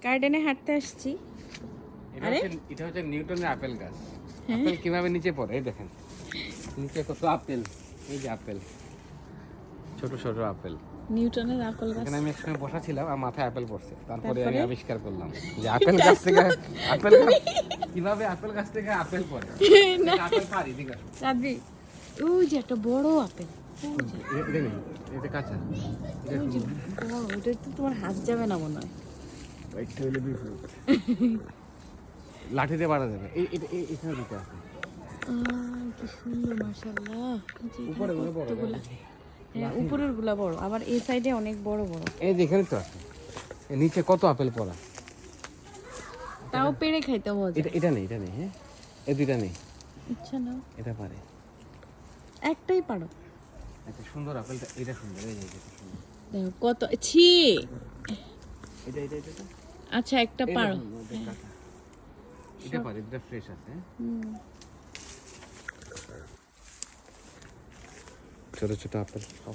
গার্ডেনে হাঁটতে আসছি। এটা হচ্ছে নিউটনের আপেল গাছ। আপেল কিভাবে নিচে পড়ে এই দেখেন, নিচে কত আপেল, এই যে আপেল, ছোট ছোট আপেল। নিউটনের আপেল গাছ। এখানে আমি একসময় বসা ছিলাম আর মাথায় আপেল পড়ছে, তারপরে আমি আবিষ্কার করলাম যে আপেল গাছ থেকে আপেল কিভাবে আপেল গাছ থেকে আপেল পড়ে। আপেল পারি ঠিক আছে রাবি, ওই যে একটা বড় আপেল, এটা নেই, এটা কাঁচা, ওই যে বড়, ওটা তো তোমার হাত যাবে না মনে হয়। একটা হইলে দুই ফুট লাঠি দিয়ে বাড়া যাবে। এখানে দুটো আছে, কি সুন্দর মাশাআল্লাহ। উপরে গুলো বড়, হ্যাঁ উপরের গুলা বড়, আবার এই সাইডে অনেক বড় বড়। এই যে এখানে তো আছে, এর নিচে কত আপেল পড়া। তাও পেড়ে খাইতে মজা। এটা নেই, এটা নেই, হ্যাঁ এই দুইটা নেই, ইচ্ছা না এটা পারে। একটাই পারো। আচ্ছা সুন্দর আপেলটা, এটা সুন্দর, এই যে এটা সুন্দর, দেখো কত ছি। এটা এটা এটা আচ্ছা একটা পারো। এটা পারে, এটা ফ্রেশ আছে। ছোট ছোট আপেল খাও।